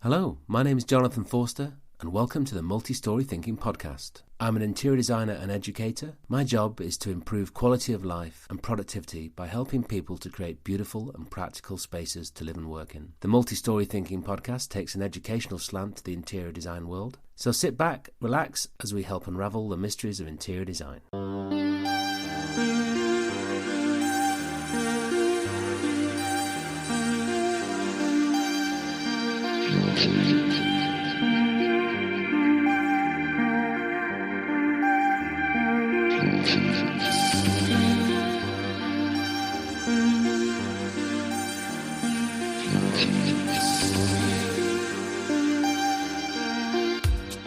Hello, my name is Jonathan Forster and welcome to the Multi-Story Thinking Podcast. I'm an interior designer and educator. My job is to improve quality of life and productivity by helping people to create beautiful and practical spaces to live and work in. The Multi-Story Thinking Podcast takes an educational slant to the interior design world. So sit back, relax as we help unravel the mysteries of interior design.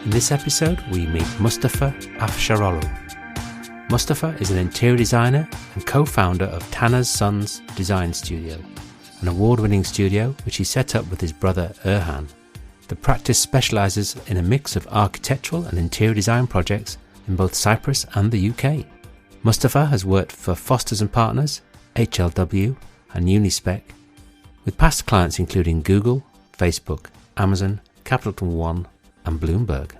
In this episode, we meet Mustafa Afsaroglu. Mustafa is an interior designer and co-founder of Tanner's Sons Design Studio, an award-winning studio which he set up with his brother Erhan. The practice specialises in a mix of architectural and interior design projects in both Cyprus and the UK. Mustafa has worked for Fosters & Partners, HLW and Unispec, with past clients including Google, Facebook, Amazon, Capital One and Bloomberg.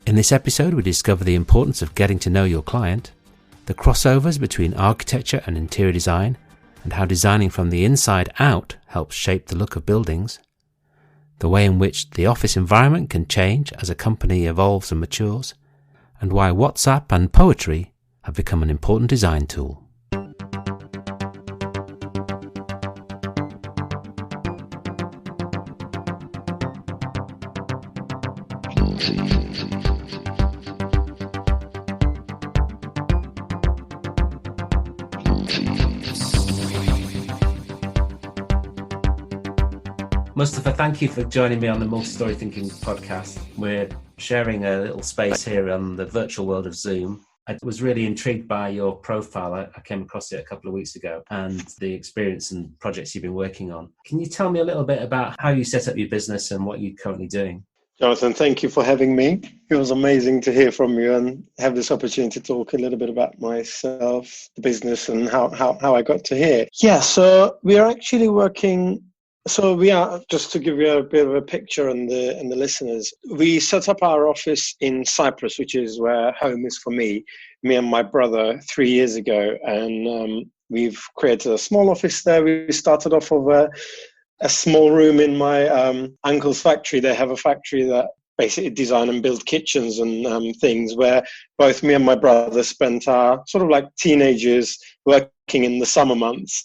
In this episode, we discover the importance of getting to know your client, the crossovers between architecture and interior design, and how designing from the inside out helps shape the look of buildings, the way in which the office environment can change as a company evolves and matures, and why WhatsApp and poetry have become an important design tool. Mustafa, thank you for joining me on the Multi-Story Thinking Podcast. We're sharing a little space here on the virtual world of Zoom. I was really intrigued by your profile. I came across it a couple of weeks ago and the experience and projects you've been working on. Can you tell me a little bit about how you set up your business and what you're currently doing? Jonathan, thank you for having me. It was amazing to hear from you and have this opportunity to talk a little bit about myself, the business, and how I got to here. Yeah, so we are actually working. So we are, just to give you a bit of a picture and the listeners, we set up our office in Cyprus, which is where home is for me and my brother 3 years ago. And we've created a small office there. We started off of a small room in my uncle's factory. They have a factory that basically design and build kitchens and things, where both me and my brother spent our sort of like teenagers working in the summer months.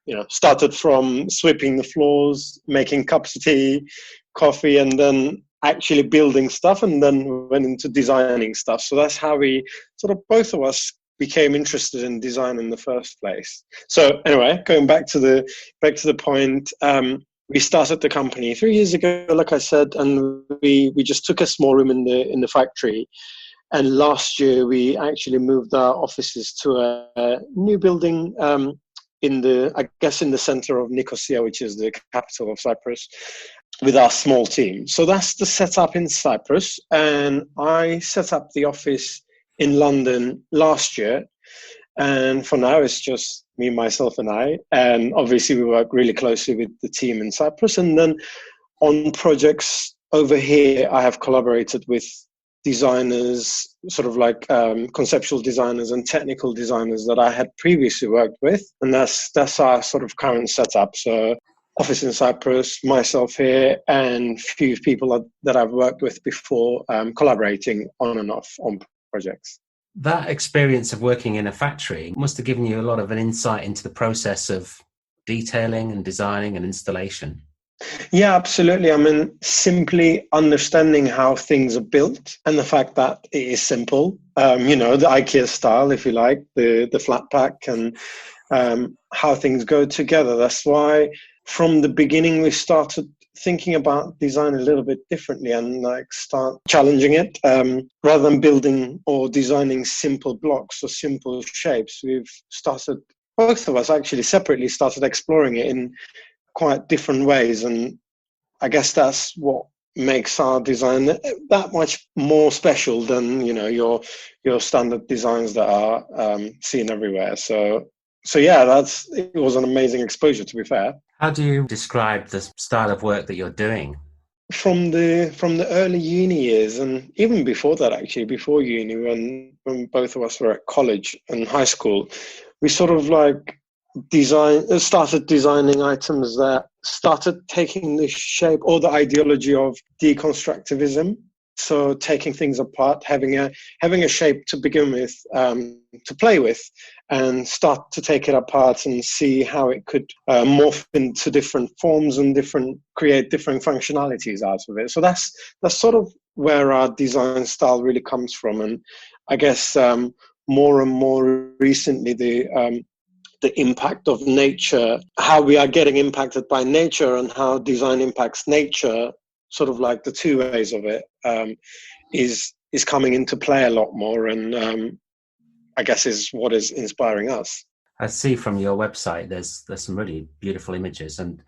You know, started from sweeping the floors, making cups of tea, coffee, and then actually building stuff, and then went into designing stuff. So that's how we sort of, both of us, became interested in design in the first place. So anyway, going back to the point, we started the company 3 years ago, like I said, and we just took a small room in the factory. And last year we actually moved our offices to a new building in the center of Nicosia, which is the capital of Cyprus, with our small team. So that's the setup in Cyprus. And I set up the office in London last year. And for now, it's just me, myself, and I. And obviously, we work really closely with the team in Cyprus. And then on projects over here, I have collaborated with designers, sort of like conceptual designers and technical designers that I had previously worked with. And that's our sort of current setup. So office in Cyprus, myself here, and few people that I've worked with before, collaborating on and off on projects. That experience of working in a factory must have given you a lot of an insight into the process of detailing and designing and installation. Yeah, absolutely. I mean, simply understanding how things are built and the fact that it is simple, the IKEA style, if you like, the flat pack, and how things go together. That's why from the beginning we started thinking about design a little bit differently and start challenging it. Rather than building or designing simple blocks or simple shapes, both of us actually separately started exploring it in quite different ways, and I guess that's what makes our design that much more special than your standard designs that are seen everywhere. So yeah, it was an amazing exposure, to be fair. How do you describe the style of work that you're doing? from the early uni years, and even before that, actually, before uni, when both of us were at college and high school, we sort of like started designing items that started taking the shape or the ideology of deconstructivism. So taking things apart, having a shape to begin with, to play with, and start to take it apart and see how it could morph into different forms and create different functionalities out of it. So that's sort of where our design style really comes from. And I guess more and more recently, the impact of nature, how we are getting impacted by nature, and how design impacts nature, sort of like the two ways of it, is coming into play a lot more, and I guess is what is inspiring us. I see from your website there's some really beautiful images, and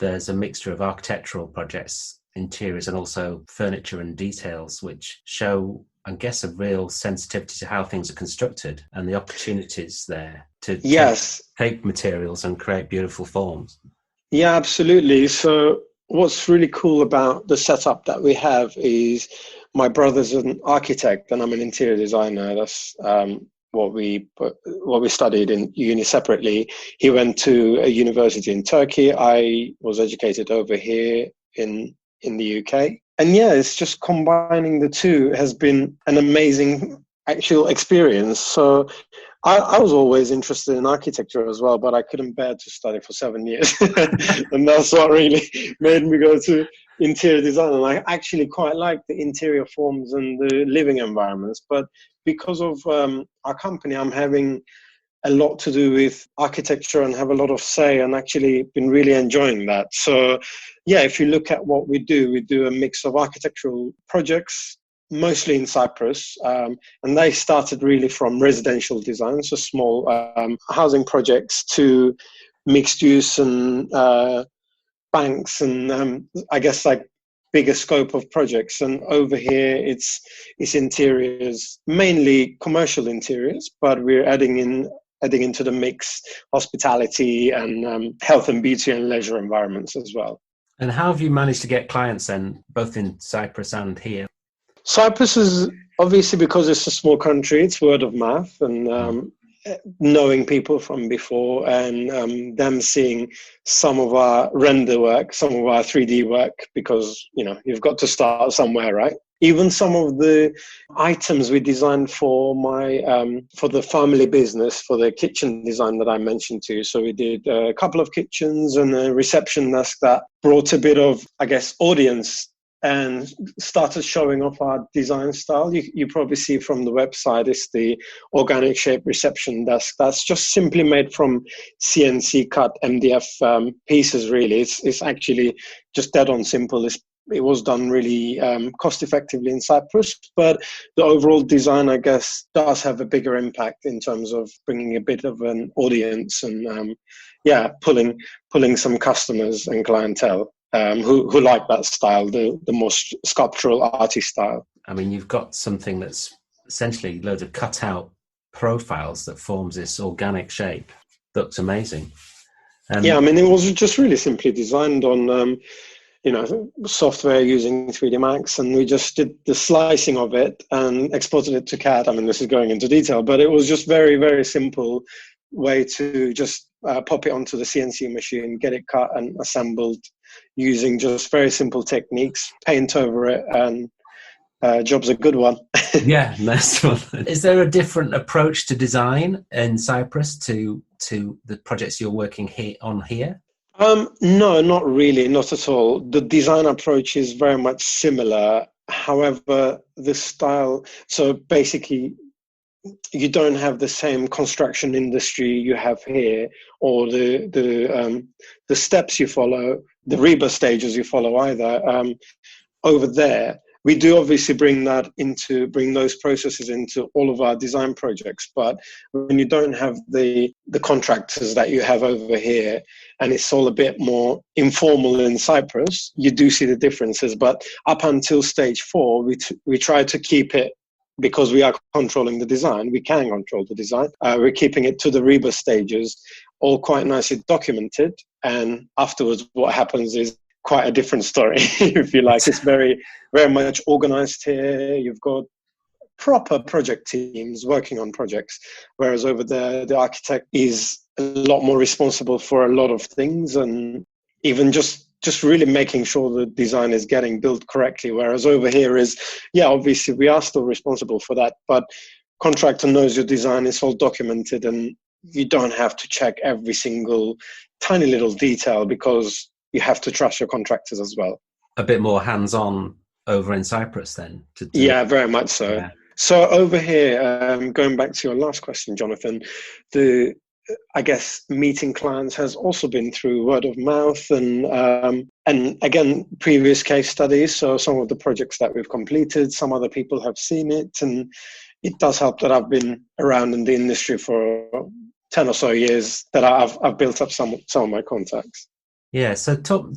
there's a mixture of architectural projects, interiors, and also furniture and details, which show, I guess, a real sensitivity to how things are constructed and the opportunities there to take materials and create beautiful forms. Yeah, absolutely. So what's really cool about the setup that we have is my brother's an architect and I'm an interior designer. That's what we studied in uni separately. He went to a university in Turkey. I was educated over here in the UK. And yeah, it's just combining the two has been an amazing actual experience. So I was always interested in architecture as well, but I couldn't bear to study for 7 years. And that's what really made me go to interior design. And I actually quite like the interior forms and the living environments. But because of our company, I'm having a lot to do with architecture and have a lot of say, and actually been really enjoying that. So yeah, if you look at what we do a mix of architectural projects, mostly in Cyprus, and they started really from residential design, so small housing projects, to mixed use and banks, and I guess like bigger scope of projects. And over here it's interiors, mainly commercial interiors, but we're adding into the mix hospitality and health and beauty and leisure environments as well. And how have you managed to get clients then, both in Cyprus and here? Cyprus is obviously, because it's a small country, it's word of mouth and knowing people from before, and them seeing some of our render work, some of our 3D work, because you've got to start somewhere, right? Even some of the items we designed for for the family business, for the kitchen design that I mentioned to you. So we did a couple of kitchens and a reception desk that brought a bit of, I guess, audience and started showing off our design style. You probably see from the website, it's the organic shape reception desk. That's just simply made from CNC cut MDF pieces, really. It's actually just dead on simple. It was done really cost effectively in Cyprus, but the overall design, I guess, does have a bigger impact in terms of bringing a bit of an audience and pulling some customers and clientele who like that style, the more sculptural, arty style. I mean, you've got something that's essentially loads of cut-out profiles that forms this organic shape. Looks amazing. Yeah, I mean, it was just really simply designed on software using 3D Max, and we just did the slicing of it and exported it to CAD. I mean, this is going into detail, but it was just very, very simple way to just pop it onto the CNC machine, get it cut and assembled using just very simple techniques, paint over it, and job's a good one. Yeah, nice one. Is there a different approach to design in Cyprus to the projects you're working on here? No, not really, not at all. The design approach is very much similar. However, the style, so basically you don't have the same construction industry you have here, or the steps you follow, the rebus stages you follow either. Over there, we do obviously bring those processes into all of our design projects. But when you don't have the contractors that you have over here, and it's all a bit more informal in Cyprus, you do see the differences. But up until stage 4, we try to keep it, because we are controlling the design. We can control the design. We're keeping it to the rebus stages, all quite nicely documented. And afterwards, what happens is quite a different story, if you like. It's very, very much organized here. You've got proper project teams working on projects, whereas over there, the architect is a lot more responsible for a lot of things, and even just really making sure the design is getting built correctly. Whereas over here is, yeah, obviously we are still responsible for that, but contractor knows your design is all documented, and you don't have to check every single tiny little detail because you have to trust your contractors as well. A bit more hands-on over in Cyprus then? Yeah, very much so. Yeah. So over here, going back to your last question, Jonathan, I guess meeting clients has also been through word of mouth and again, previous case studies. So some of the projects that we've completed, some other people have seen it, and it does help that I've been around in the industry for 10 or so years, that I've built up some of my contacts. Yeah, so talk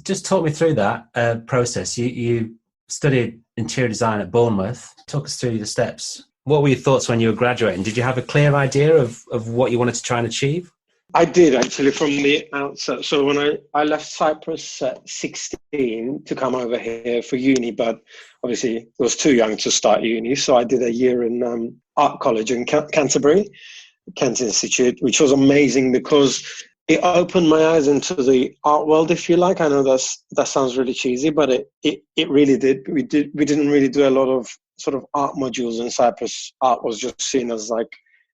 me through that process. You studied interior design at Bournemouth. Talk us through the steps. What were your thoughts when you were graduating? Did you have a clear idea of what you wanted to try and achieve? I did, actually, from the outset. So when I left Cyprus at 16 to come over here for uni, but obviously I was too young to start uni. So I did a year in art college in Canterbury, Kent Institute, which was amazing because it opened my eyes into the art world, if you like. I know that sounds really cheesy, but it really did. We didn't really do a lot of sort of art modules in Cyprus. Art was just seen as like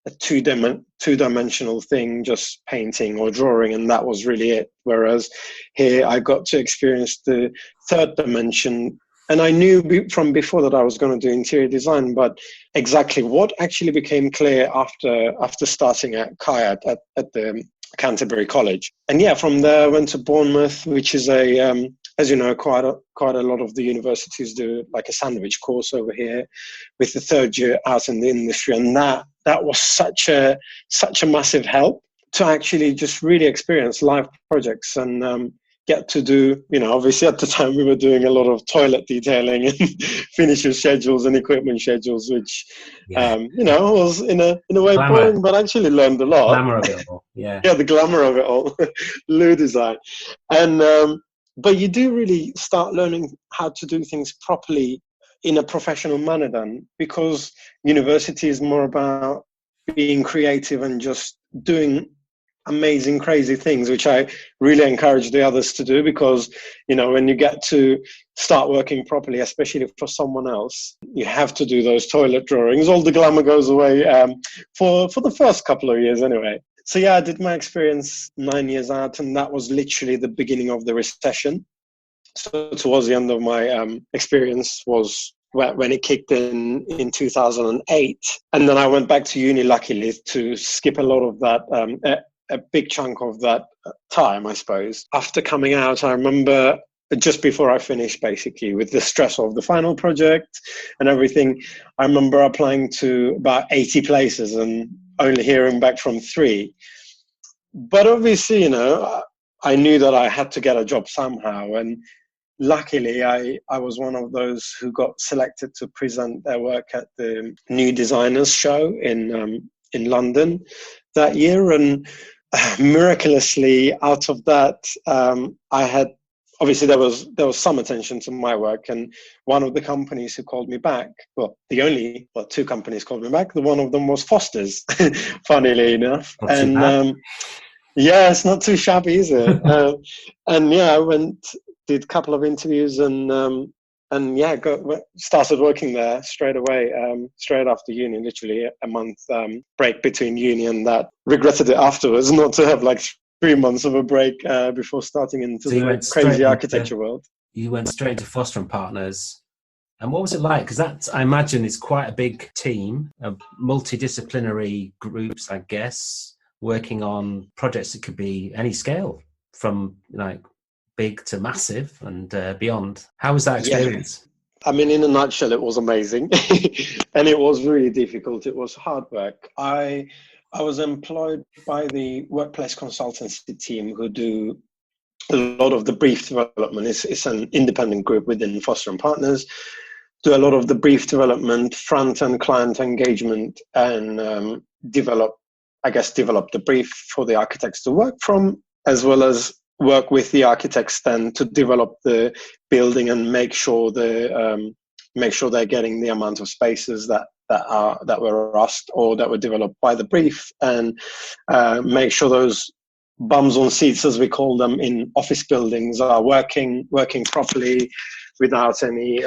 a two-dimensional thing, just painting or drawing, and that was really it. Whereas here I got to experience the third dimension. And I knew from before that I was going to do interior design, but exactly what actually became clear after starting at CAI at the Canterbury College. And yeah, from there I went to Bournemouth, which is as you know, quite a lot of the universities do like a sandwich course over here with the third year out in the industry. And that was such a massive help to actually just really experience live projects and get to do, obviously at the time we were doing a lot of toilet detailing and finisher schedules and equipment schedules, which, was in a way glamour. Boring, but actually learned a lot. Glamour of it all, yeah. Yeah, the glamour of it all, loo design. And, but you do really start learning how to do things properly in a professional manner then, because university is more about being creative and just doing amazing, crazy things, which I really encourage the others to do, because, when you get to start working properly, especially for someone else, you have to do those toilet drawings. All the glamour goes away for the first couple of years anyway. So yeah, I did my experience 9 years out, and that was literally the beginning of the recession. So towards the end of my experience was when it kicked in 2008. And then I went back to uni, luckily, to skip a lot of that, a big chunk of that time, I suppose. After coming out, I remember just before I finished, basically, with the stress of the final project and everything, I remember applying to about 80 places and only hearing back from 3. But obviously, I knew that I had to get a job somehow. And luckily, I was one of those who got selected to present their work at the New Designers Show in London that year. And miraculously, out of that, I had, obviously there was some attention to my work, and one of the companies who called me back, two companies called me back. One of them was Foster's, funnily enough. Yeah, it's not too shabby, is it? And yeah, I did a couple of interviews and started working there straight away, straight after uni, literally a month break between uni and that. Regretted it afterwards, not to have like 3 months of a break before starting into the crazy architecture world. You went straight into Foster and Partners. And what was it like? Because I imagine it's quite a big team of multidisciplinary groups, I guess, working on projects that could be any scale, from like big to massive and beyond. How was that experience? Yeah. I mean, in a nutshell, it was amazing. And it was really difficult. It was hard work. I was employed by the workplace consultancy team who do a lot of the brief development. It's an independent group within Foster and Partners. Do a lot of the brief development, front-end client engagement, and develop the brief for the architects to work from, as well as work with the architects then to develop the building and make sure they're getting the amount of spaces that were asked or that were developed by the brief, and make sure those bums on seats, as we call them in office buildings, are working properly without any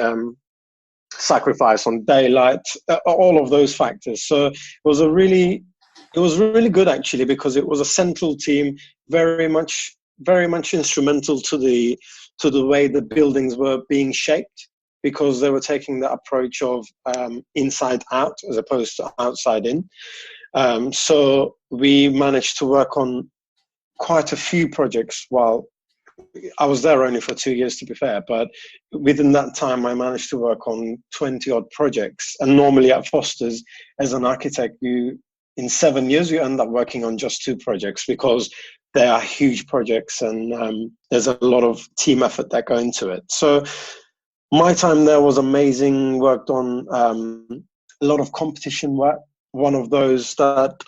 sacrifice on daylight, all of those factors. So it was really good, actually, because it was a central team, very much instrumental to the way the buildings were being shaped, because they were taking the approach of inside out as opposed to outside in. So we managed to work on quite a few projects. While I was there only for 2 years, to be fair, but within that time I managed to work on 20 odd projects. And normally at Foster's, as an architect, in 7 years you end up working on just 2 projects, because they are huge projects, and there's a lot of team effort that go into it. So my time there was amazing. Worked on a lot of competition work. One of those that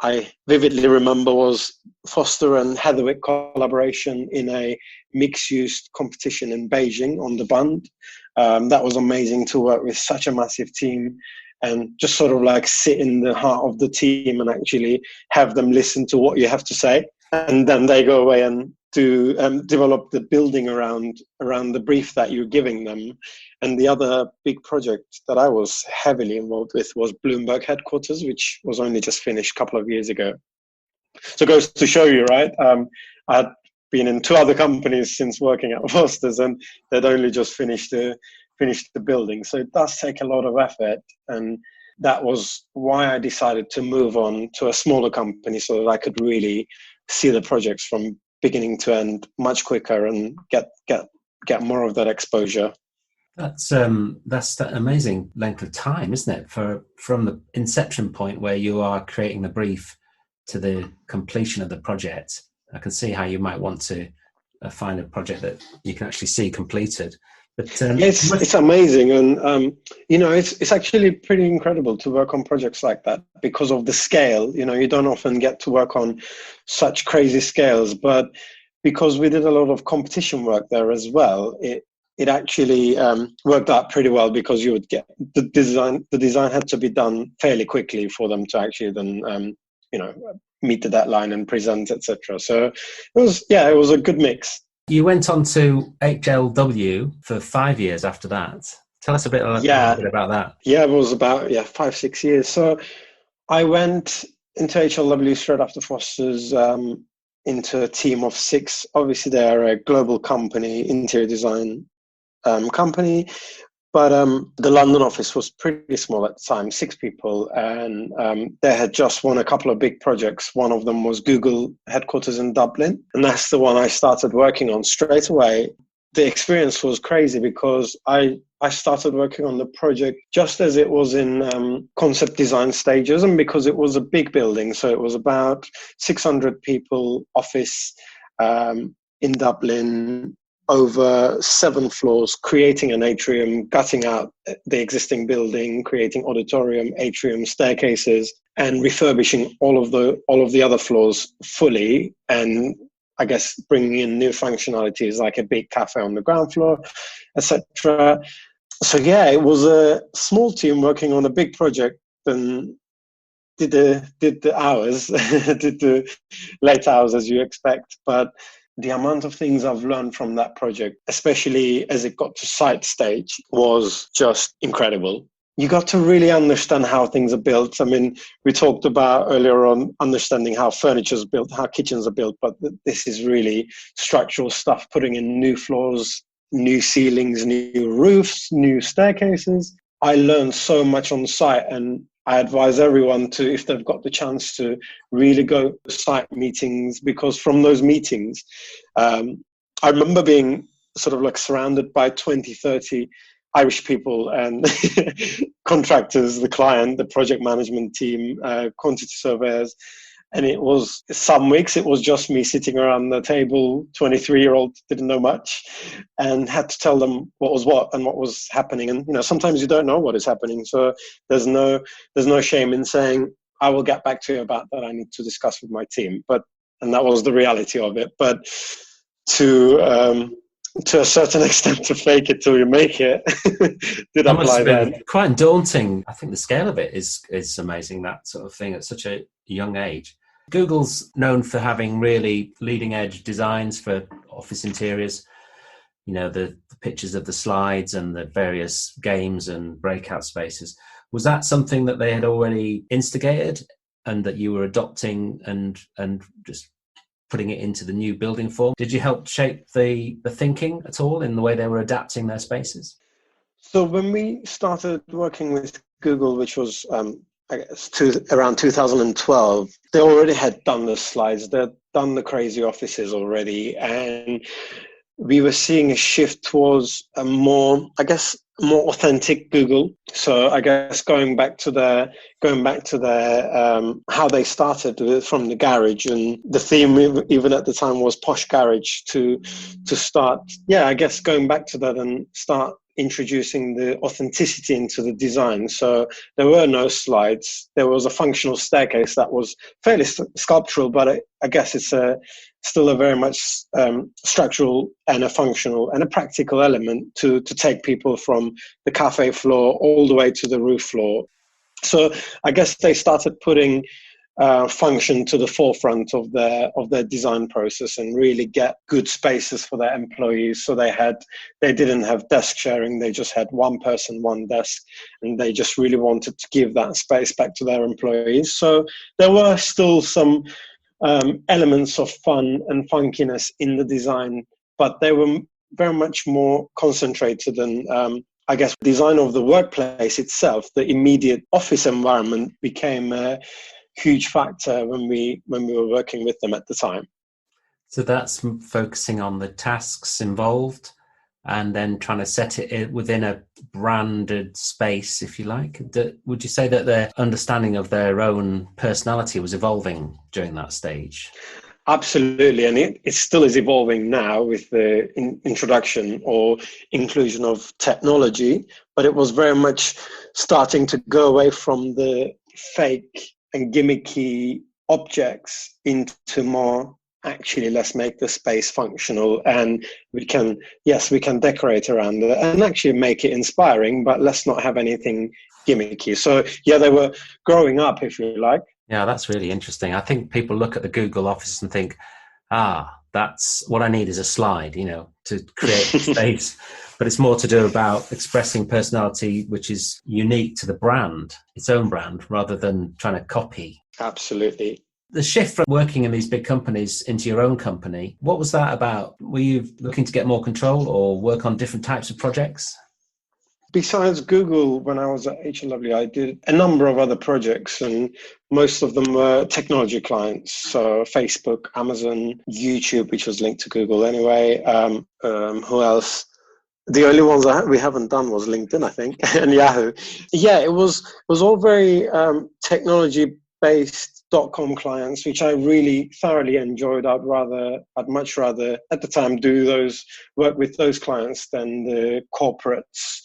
I vividly remember was Foster and Heatherwick collaboration in a mixed-use competition in Beijing on the Bund. That was amazing to work with such a massive team and just sort of like sit in the heart of the team and actually have them listen to what you have to say. And then they go away and do develop the building around the brief that you're giving them. And the other big project that I was heavily involved with was Bloomberg headquarters, which was only just finished a couple of years ago. So it goes to show you, right? I'd been in 2 other companies since working at Foster's, and they'd only just finished the building. So it does take a lot of effort, and that was why I decided to move on to a smaller company, so that I could really see the projects from beginning to end much quicker and get more of that exposure. That's that amazing length of time, isn't it? From the inception point where you are creating the brief to the completion of the project. I can see how you might want to find a project that you can actually see completed. But it's amazing, and it's actually pretty incredible to work on projects like that because of the scale. You don't often get to work on such crazy scales, but because we did a lot of competition work there as well, it actually worked out pretty well, because you would get the design had to be done fairly quickly for them to actually then meet the deadline and present, etc. So it was a good mix. You went on to HLW for 5 years after that. Tell us a bit about that. Yeah, it was about 5-6 years. So I went into HLW straight after Foster's, into a team of 6. Obviously, they are a global company, interior design company, but the London office was pretty small at the time, 6 people, and they had just won a couple of big projects. One of them was Google headquarters in Dublin, and that's the one I started working on straight away. The experience was crazy because I started working on the project just as it was in concept design stages, and because it was a big building, so it was about 600 people office in Dublin, over 7 floors, creating an atrium, gutting out the existing building, creating auditorium, atrium, staircases, and refurbishing all of the other floors fully, and I guess bringing in new functionalities like a big cafe on the ground floor, etc. So it was a small team working on a big project, and did the hours, did the late hours as you expect, but the amount of things I've learned from that project, especially as it got to site stage, was just incredible. You got to really understand how things are built. I mean, we talked about earlier on understanding how furniture is built, how kitchens are built, but this is really structural stuff, putting in new floors, new ceilings, new roofs, new staircases. I learned so much on site, and I advise everyone to, if they've got the chance, to really go to site meetings, because from those meetings, I remember being sort of like surrounded by 20, 30 Irish people and contractors, the client, the project management team, quantity surveyors. And it was, some weeks it was just me sitting around the table, 23-year-old, didn't know much, and had to tell them what was what and what was happening. And sometimes you don't know what is happening, so there's no shame in saying, I will get back to you about that. I need to discuss with my team. And that was the reality of it. But to a certain extent to fake it till you make it did That must apply have been then. quite daunting. I think the scale of it is amazing, that sort of thing at such a young age. Google's known for having really leading edge designs for office interiors. You know, the pictures of the slides and the various games and breakout spaces. Was that something that they had already instigated and that you were adopting and just putting it into the new building form? Did you help shape the thinking at all in the way they were adapting their spaces? So when we started working with Google, which was I guess around 2012, they already had done the slides, they'd done the crazy offices already, and we were seeing a shift towards a more authentic Google. So I guess going back to their how they started from the garage, and the theme even at the time was posh garage to start. Yeah, I guess going back to that and start introducing the authenticity into the design. So there were no slides. There was a functional staircase that was fairly sculptural, but I guess it's still a very much structural and a functional and a practical element to take people from the cafe floor all the way to the roof floor. So I guess they started putting function to the forefront of their design process and really get good spaces for their employees. So they didn't have desk sharing. They just had one person, one desk, and they just really wanted to give that space back to their employees. So there were still some elements of fun and funkiness in the design, but they were very much more concentrated and I guess design of the workplace itself, the immediate office environment became a huge factor when we were working with them at the time. So that's focusing on the tasks involved and then trying to set it within a branded space, if you like. Would you say that their understanding of their own personality was evolving during that stage? Absolutely, and it still is evolving now with the introduction or inclusion of technology, but it was very much starting to go away from the fake and gimmicky objects into more, actually, let's make the space functional, and we can decorate around it and actually make it inspiring, but let's not have anything gimmicky. So yeah, they were growing up, if you like. Yeah, that's really interesting. I think people look at the Google Office and think, that's what I need is a slide, to create space. But it's more to do about expressing personality, which is unique to the brand, its own brand, rather than trying to copy. Absolutely. The shift from working in these big companies into your own company, what was that about? Were you looking to get more control or work on different types of projects? Besides Google, when I was at HLW, I did a number of other projects, and most of them were technology clients. So Facebook, Amazon, YouTube, which was linked to Google anyway. Who else? The only ones we haven't done was LinkedIn, I think, and Yahoo. Yeah, it was all very technology-based .com clients, which I really thoroughly enjoyed. I'd much rather at the time work with those clients than the corporates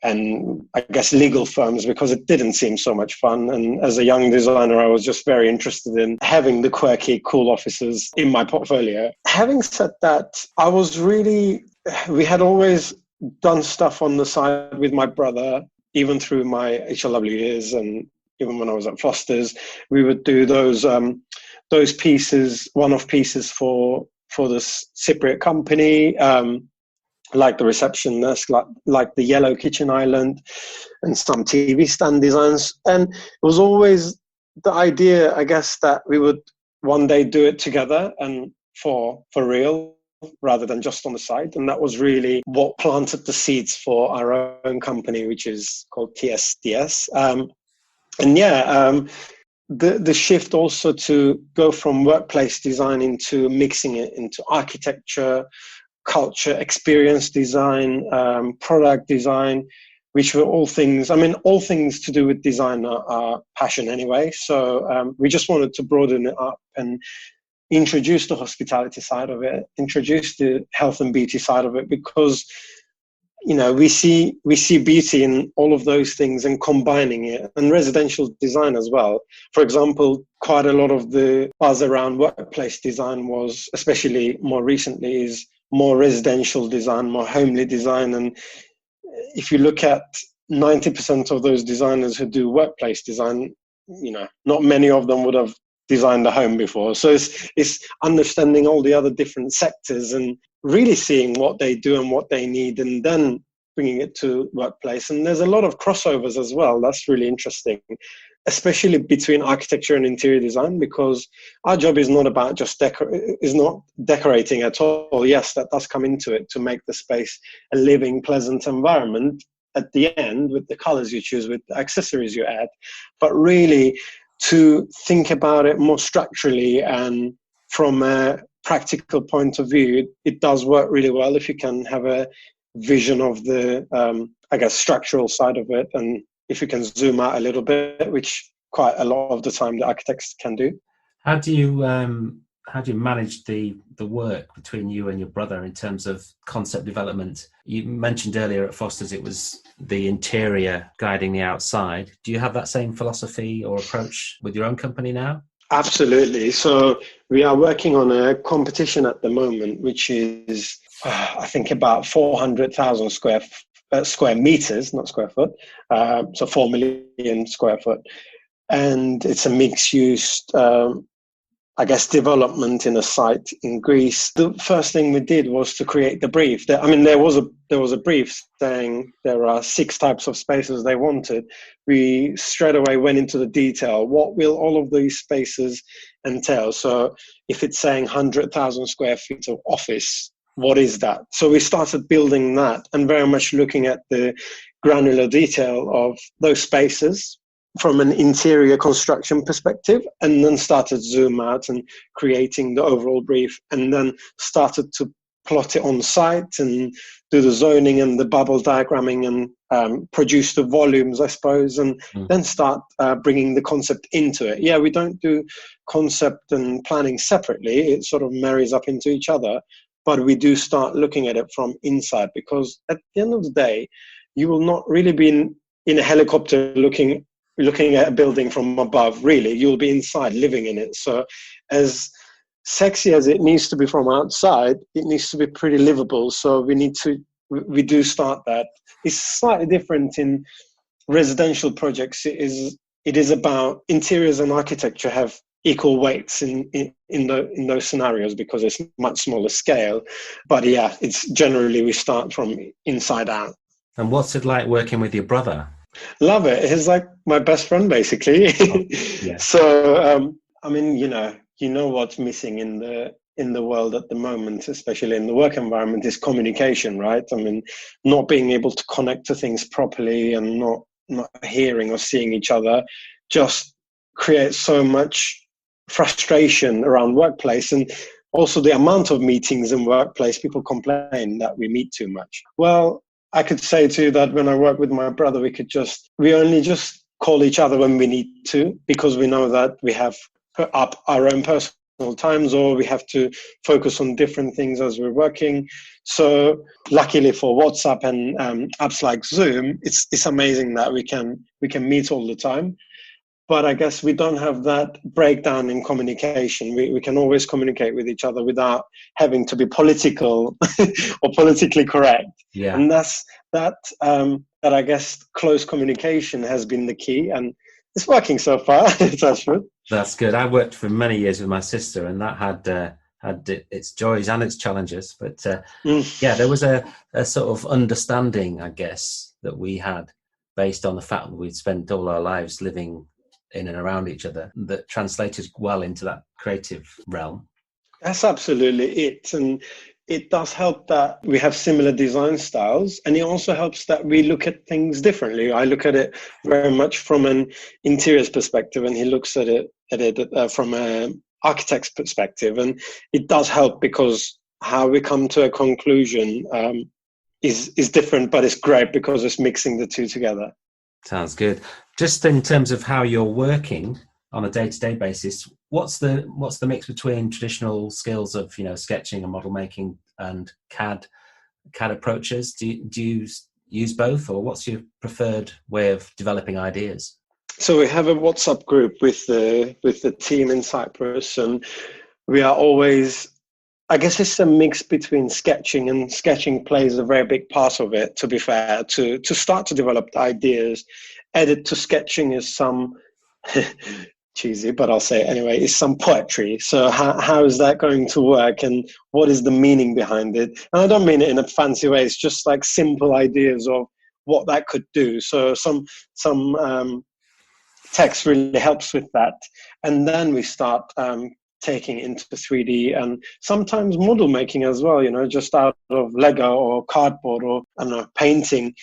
and I guess legal firms, because it didn't seem so much fun. And as a young designer, I was just very interested in having the quirky, cool offices in my portfolio. Having said that, we had always done stuff on the side with my brother, even through my HLW years, and even when I was at Foster's, we would do those pieces, one-off pieces for the Cypriot company, like the reception desk, like the yellow kitchen island, and some TV stand designs. And it was always the idea, I guess, that we would one day do it together and for real, rather than just on the side. And that was really what planted the seeds for our own company, which is called TSDS. The shift also to go from workplace design into mixing it into architecture, culture, experience design, product design, which were all things to do with design are passion anyway. So we just wanted to broaden it up and introduce the hospitality side of it, introduce the health and beauty side of it, because we see beauty in all of those things and combining it, and residential design as well. For example, quite a lot of the buzz around workplace design was, especially more recently, is more residential design, more homely design. And if you look at 90% of those designers who do workplace design, not many of them would have designed a home before. So it's understanding all the other different sectors and really seeing what they do and what they need, and then bringing it to workplace. And there's a lot of crossovers as well. That's really interesting, especially between architecture and interior design, because our job is not about just is not decorating at all. Yes, that does come into it to make the space a living, pleasant environment at the end, with the colors you choose, with the accessories you add, but really to think about it more structurally and from a practical point of view. It does work really well if you can have a vision of the, structural side of it, and if you can zoom out a little bit, which quite a lot of the time the architects can do. How do you manage the work between you and your brother in terms of concept development? You mentioned earlier at Foster's it was the interior guiding the outside. Do you have that same philosophy or approach with your own company now? Absolutely. So we are working on a competition at the moment, which is, I think, about 400,000 square meters, not square foot. So 4 million square foot. And it's a mixed-use, development in a site in Greece. The first thing we did was to create the brief. There was a brief saying there are 6 types of spaces they wanted. We straight away went into the detail. What will all of these spaces entail? So if it's saying 100,000 square feet of office, what is that? So we started building that and very much looking at the granular detail of those spaces from an interior construction perspective, and then started zoom out and creating the overall brief, and then started to plot it on site and do the zoning and the bubble diagramming and produce the volumes, I suppose, and then start bringing the concept into it. Yeah, we don't do concept and planning separately. It sort of marries up into each other, but we do start looking at it from inside, because at the end of the day, you will not really be in a helicopter looking at a building from above. Really, you'll be inside living in it. So as sexy as it needs to be from outside, it needs to be pretty livable. So we do start that. It's slightly different in residential projects. It is about interiors and architecture have equal weights in those scenarios, because it's much smaller scale. But yeah, it's generally we start from inside out. And what's it like working with your brother? Love it. He's like my best friend, basically. Oh, yeah. So, you know what's missing in the world at the moment, especially in the work environment, is communication, right? Not being able to connect to things properly and not hearing or seeing each other just creates so much frustration around workplace. And also the amount of meetings in workplace, people complain that we meet too much. Well, I could say too that when I work with my brother, we only just call each other when we need to, because we know that we have put up our own personal times, or we have to focus on different things as we're working. So luckily for WhatsApp and apps like Zoom, it's amazing that we can meet all the time. But I guess we don't have that breakdown in communication. We can always communicate with each other without having to be political or politically correct. Yeah. And that I guess close communication has been the key, and it's working so far. That's good. I worked for many years with my sister, and that had its joys and its challenges. But there was a sort of understanding, I guess, that we had based on the fact that we'd spent all our lives living in and around each other, that translated well into that creative realm. That's absolutely it. And it does help that we have similar design styles, and it also helps that we look at things differently. I look at it very much from an interiors perspective, and he looks at it from an architect's perspective. And it does help, because how we come to a conclusion is different, but it's great because it's mixing the two together. Sounds good. Just in terms of how you're working on a day-to-day basis, what's the mix between traditional skills of sketching and model making and CAD CAD approaches? Do you use both, or what's your preferred way of developing ideas? So we have a WhatsApp group with the team in Cyprus, and we are always, I guess it's a mix between sketching, and sketching plays a very big part of it, to be fair, to start to develop the ideas. Edit to sketching is some, cheesy, but I'll say it anyway, is some poetry. So how is that going to work, and what is the meaning behind it? And I don't mean it in a fancy way, it's just like simple ideas of what that could do. So some text really helps with that. And then we start taking into 3D and sometimes model making as well, just out of Lego or cardboard or, I don't know, painting,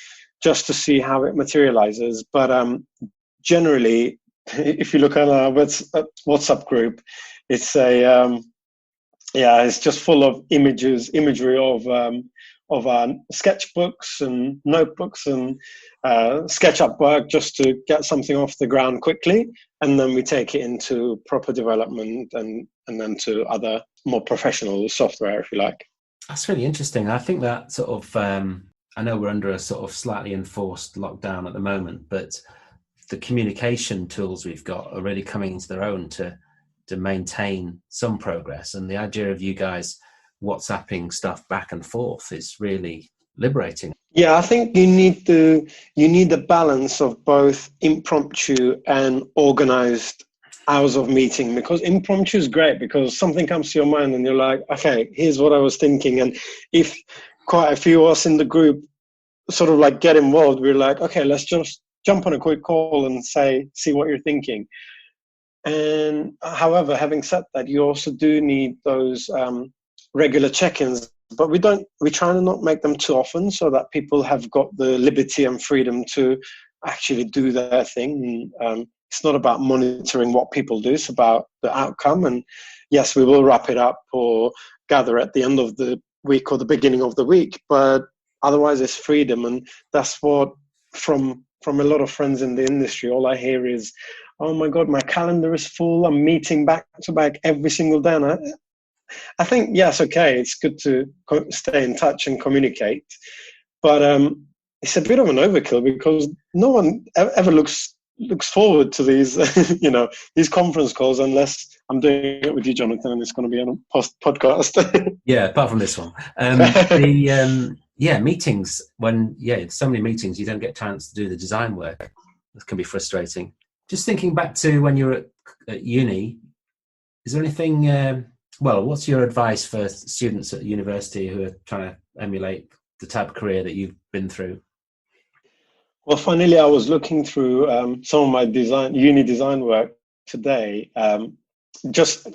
just to see how it materializes. But generally, if you look at our WhatsApp group, it's it's just full of imagery of sketchbooks and notebooks and SketchUp work, just to get something off the ground quickly, and then we take it into proper development and then to other more professional software, if you like. That's really interesting. I think that sort of I know we're under a sort of slightly enforced lockdown at the moment, but the communication tools we've got are really coming into their own to maintain some progress, and the idea of you guys WhatsApping stuff back and forth is really liberating. Yeah, I think you need the balance of both impromptu and organized hours of meeting, because impromptu is great because something comes to your mind and you're like, okay, here's what I was thinking. And if quite a few of us in the group sort of like get involved, we're like, okay, let's just jump on a quick call and see what you're thinking. And however, having said that, you also do need those regular check-ins, but we try to not make them too often, so that people have got the liberty and freedom to actually do their thing. And it's not about monitoring what people do, it's about the outcome. And yes, we will wrap it up or gather at the end of the week or the beginning of the week, but otherwise it's freedom. And that's what, from a lot of friends in the industry, all I hear is, oh my God, my calendar is full, I'm meeting back to back every single day. And I think, yes, okay, it's good to stay in touch and communicate, but it's a bit of an overkill because no one ever looks forward to these, these conference calls, unless I'm doing it with you, Jonathan, and it's going to be on a podcast. Yeah, apart from this one. Meetings, so many meetings, you don't get a chance to do the design work. That can be frustrating. Just thinking back to when you were at uni, is there anything... what's your advice for students at university who are trying to emulate the type of career that you've been through? Well, funnily, I was looking through some of my uni design work today. I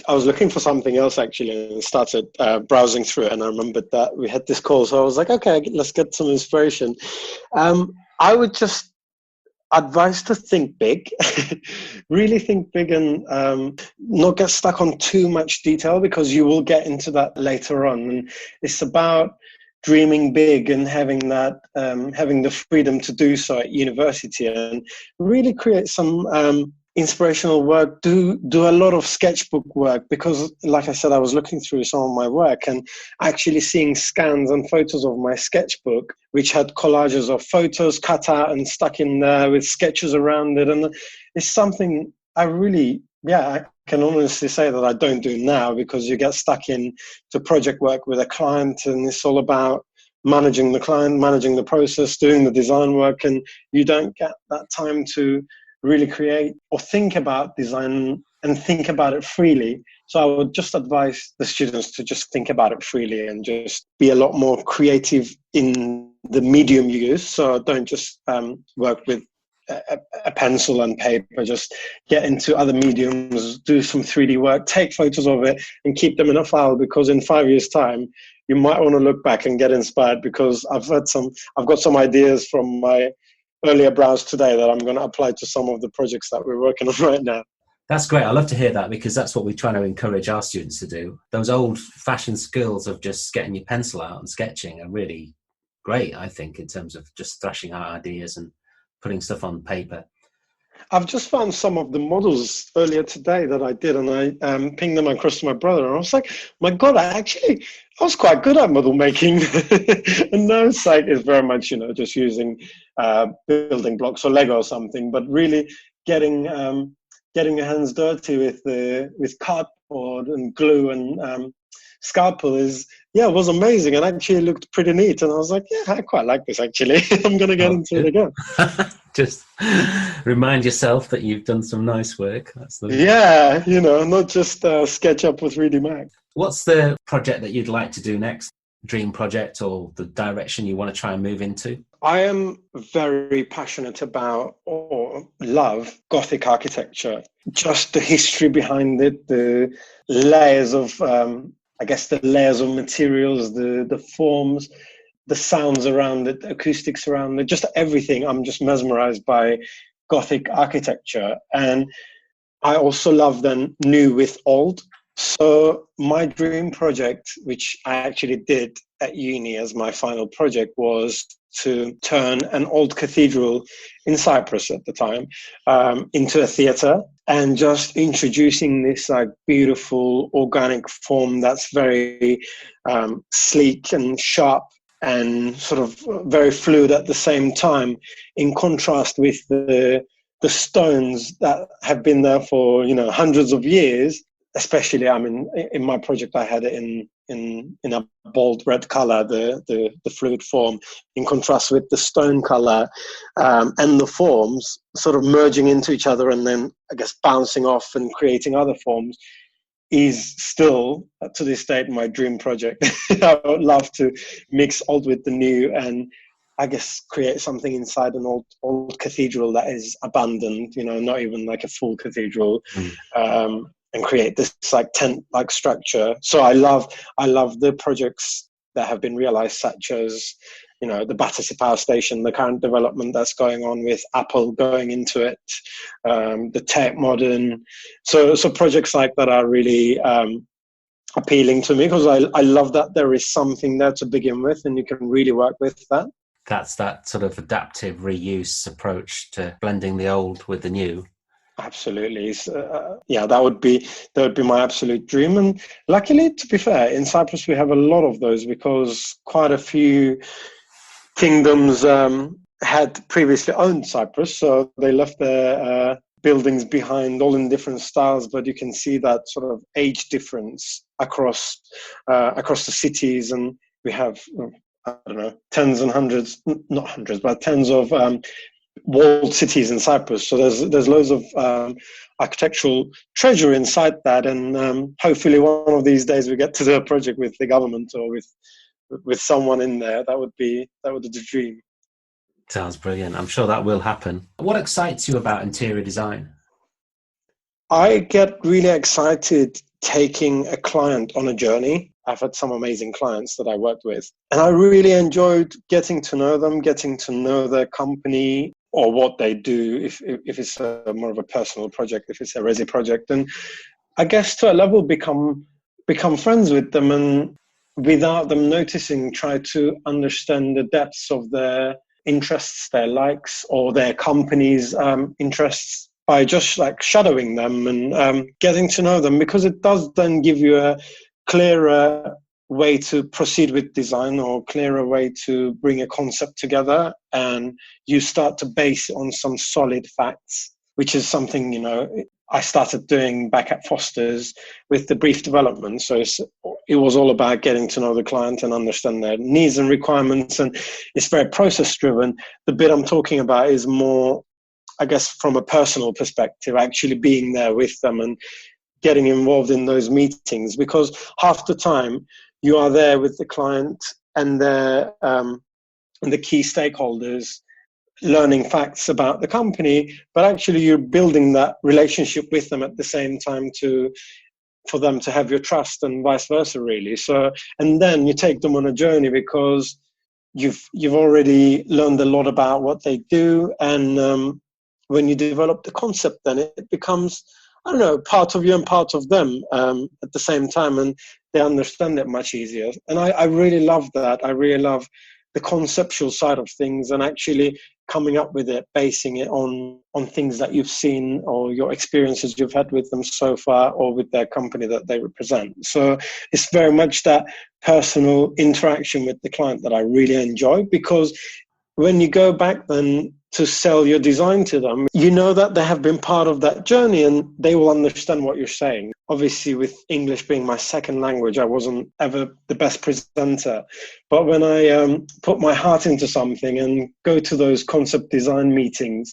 was looking for something else actually, and started browsing through it, and I remembered that we had this call, so I was like, okay, let's get some inspiration. I would just advice to think big, really think big, and not get stuck on too much detail, because you will get into that later on. And it's about dreaming big and having the freedom to do so at university, and really create some inspirational work. Do a lot of sketchbook work, because like I said, I was looking through some of my work and actually seeing scans and photos of my sketchbook, which had collages of photos cut out and stuck in there with sketches around it. And it's something I can honestly say that I don't do now, because you get stuck in to project work with a client, and it's all about managing the client, managing the process, doing the design work, and you don't get that time to really create or think about design and think about it freely. So I would just advise the students to just think about it freely and just be a lot more creative in the medium you use. So don't just work with a pencil and paper, just get into other mediums, do some 3D work, take photos of it and keep them in a file, because in 5 years' time, you might want to look back and get inspired, because I've got some ideas from my earlier browse today that I'm going to apply to some of the projects that we're working on right now. That's great. I love to hear that, because that's what we're trying to encourage our students to do. Those old-fashioned skills of just getting your pencil out and sketching are really great, I think, in terms of just thrashing out ideas and putting stuff on paper. I've just found some of the models earlier today that I did, and I pinged them across to my brother. And I was like, my God, I was quite good at model making. And now it's very much, just using building blocks or Lego or something, but really getting getting your hands dirty with cardboard and glue and scalpel it was amazing, and actually looked pretty neat. And I was like, yeah, I quite like this actually. I'm going to get into it again. Just remind yourself that you've done some nice work. Yeah, not just SketchUp with 3D Max. What's the project that you'd like to do next? Dream project, or the direction you want to try and move into? I am very passionate about or love Gothic architecture. Just the history behind it, the layers of, the layers of materials, the forms, the sounds around it, the acoustics around it, just everything. I'm just mesmerized by Gothic architecture. And I also love then new with old. So my dream project, which I actually did at uni as my final project, was to turn an old cathedral in Cyprus at the time into a theatre, and just introducing this beautiful organic form that's very sleek and sharp and sort of very fluid at the same time, in contrast with the stones that have been there for hundreds of years. Especially, in my project, I had it in a bold red color, the fluid form, in contrast with the stone color, and the forms sort of merging into each other, and then bouncing off and creating other forms, is still to this date my dream project. I would love to mix old with the new, and create something inside an old cathedral that is abandoned, not even like a full cathedral. And create this tent-like structure. So I love the projects that have been realized, such as the Battersea Power Station, the current development that's going on with Apple going into it, the Tech Modern. So projects like that are really appealing to me, because I love that there is something there to begin with, and you can really work with that. That's that sort of adaptive reuse approach to blending the old with the new. Absolutely. That would be my absolute dream. And luckily, to be fair, in Cyprus we have a lot of those, because quite a few kingdoms had previously owned Cyprus, so they left their buildings behind, all in different styles. But you can see that sort of age difference across the cities, and we have tens and hundreds, not hundreds, but tens of walled cities in Cyprus. So there's loads of architectural treasure inside that, and hopefully one of these days we get to do a project with the government or with someone in there. That would be the dream. Sounds brilliant. I'm sure that will happen. What excites you about interior design? I get really excited taking a client on a journey. I've had some amazing clients that I worked with, and I really enjoyed getting to know them, getting to know their company or what they do, if it's more of a personal project, if it's a resi project. And to a level become friends with them, and without them noticing, try to understand the depths of their interests, their likes, or their company's interests, by just shadowing them and getting to know them, because it does then give you a clearer way to proceed with design, or clearer way to bring a concept together, and you start to base it on some solid facts, which is something I started doing back at Foster's with the brief development. So it was all about getting to know the client and understand their needs and requirements, and it's very process driven. The bit I'm talking about is more, from a personal perspective, actually being there with them and getting involved in those meetings, because half the time you are there with the client and the key stakeholders, learning facts about the company, but actually you're building that relationship with them at the same time for them to have your trust, and vice versa, really. So, and then you take them on a journey, because you've already learned a lot about what they do, and when you develop the concept, then it becomes, part of you and part of them at the same time, and they understand it much easier. And I really love that. I really love the conceptual side of things, and actually coming up with it, basing it on things that you've seen or your experiences you've had with them so far or with their company that they represent. So it's very much that personal interaction with the client that I really enjoy, because when you go back then to sell your design to them, you know that they have been part of that journey and they will understand what you're saying. Obviously, with English being my second language, I wasn't ever the best presenter. But when I put my heart into something and go to those concept design meetings,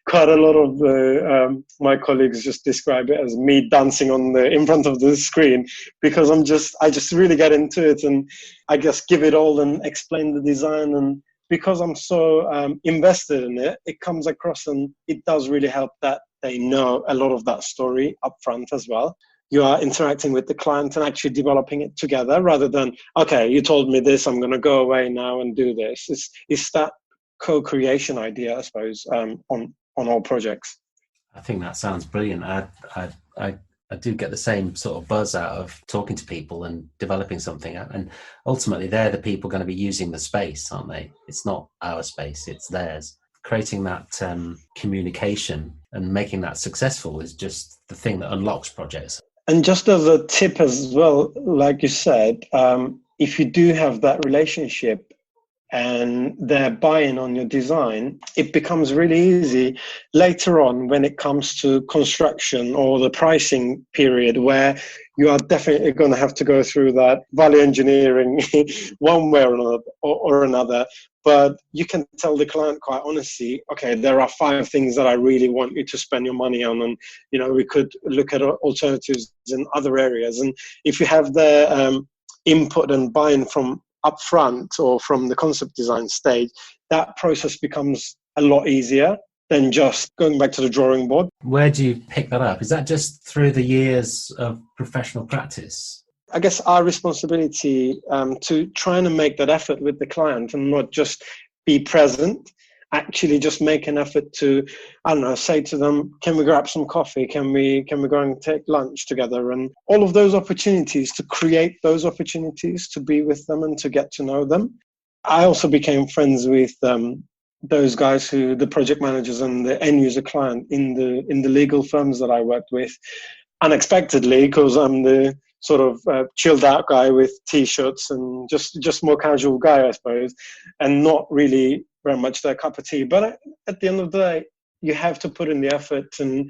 quite a lot of my colleagues just describe it as me dancing in front of the screen, because I just really get into it and I just give it all and explain the design. And because I'm so invested in it, it comes across and it does really help that they know a lot of that story up front as well. You are interacting with the client and actually developing it together rather than, okay, you told me this, I'm going to go away now and do this. It's that co-creation idea, I suppose, on all projects. I think that sounds brilliant. I do get the same sort of buzz out of talking to people and developing something. And ultimately, they're the people going to be using the space, aren't they? It's not our space, it's theirs. Creating that communication and making that successful is just the thing that unlocks projects. And just as a tip as well, like you said, if you do have that relationship and they're buying on your design, it becomes really easy later on when it comes to construction or the pricing period, where you are definitely going to have to go through that value engineering one way or another. But you can tell the client quite honestly, okay, there are 5 things that I really want you to spend your money on, and we could look at alternatives in other areas. And if you have the input and buy-in from upfront or from the concept design stage, that process becomes a lot easier than just going back to the drawing board. Where do you pick that up? Is that just through the years of professional practice? I guess our responsibility to try and make that effort with the client and not just be present, actually just make an effort to, I don't know, say to them, can we grab some coffee? Can we go and take lunch together? And all of those opportunities, to create those opportunities to be with them and to get to know them. I also became friends with those guys the project managers and the end user client in the legal firms that I worked with, unexpectedly, because I'm the sort of chilled out guy with t-shirts and just more casual guy, I suppose, and not really very much their cup of tea. But at the end of the day, you have to put in the effort and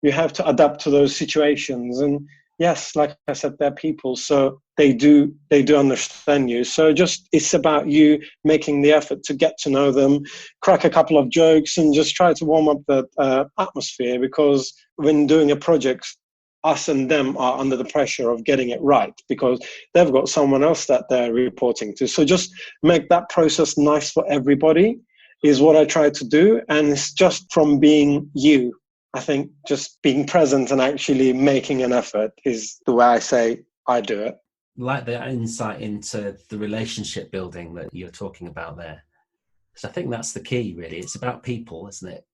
you have to adapt to those situations. And yes, like I said, they're people, so they do understand you. So it's about you making the effort to get to know them, crack a couple of jokes, and just try to warm up that atmosphere. Because when doing a project, us and them are under the pressure of getting it right, because they've got someone else that they're reporting to. So just make that process nice for everybody is what I try to do. And it's just from being you. I think just being present and actually making an effort is the way I say I do it. Like the insight into the relationship building that you're talking about there. So I think that's the key, really. It's about people, isn't it?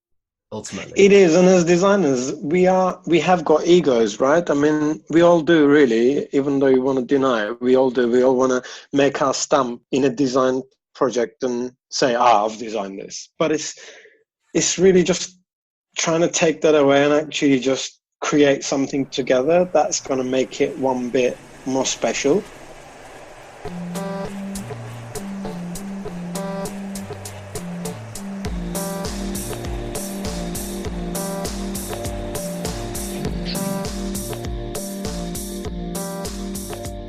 Ultimately. It is, and as designers, we have got egos, right? I mean, we all do, really, even though you want to deny it. We all do. We all want to make our stamp in a design project and say, I've designed this. But it's really just trying to take that away and actually just create something together that's going to make it one bit more special.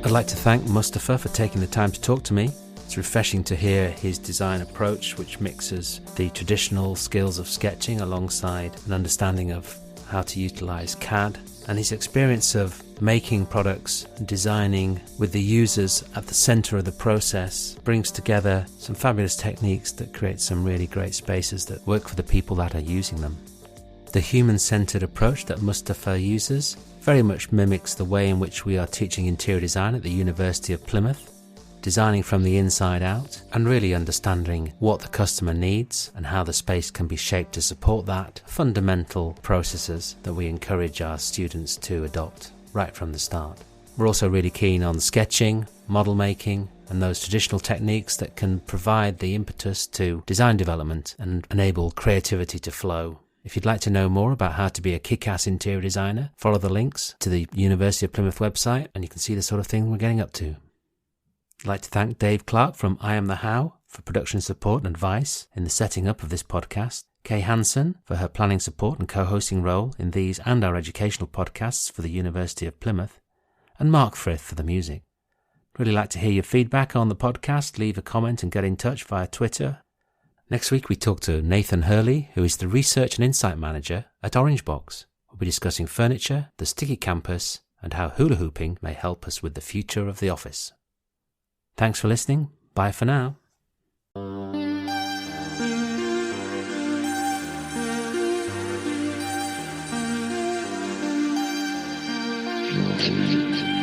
I'd like to thank Mustafa for taking the time to talk to me. It's refreshing to hear his design approach, which mixes the traditional skills of sketching alongside an understanding of how to utilize CAD, and his experience of making products, designing with the users at the center of the process brings together some fabulous techniques that create some really great spaces that work for the people that are using them. The human-centered approach that Mustafa uses very much mimics the way in which we are teaching interior design at the University of Plymouth, designing from the inside out and really understanding what the customer needs and how the space can be shaped to support that, fundamental processes that we encourage our students to adopt right from the start. We're also really keen on sketching, model making, and those traditional techniques that can provide the impetus to design development and enable creativity to flow. If you'd like to know more about how to be a kick-ass interior designer, follow the links to the University of Plymouth website and you can see the sort of thing we're getting up to. I'd like to thank Dave Clark from I Am The How for production support and advice in the setting up of this podcast, Kay Hanson for her planning support and co-hosting role in these and our educational podcasts for the University of Plymouth, and Mark Frith for the music. Really like to hear your feedback on the podcast. Leave a comment and get in touch via Twitter. Next week we talk to Nathan Hurley, who is the Research and Insight Manager at Orangebox. We'll be discussing furniture, the sticky campus, and how hula hooping may help us with the future of the office. Thanks for listening. Bye for now. Thank you.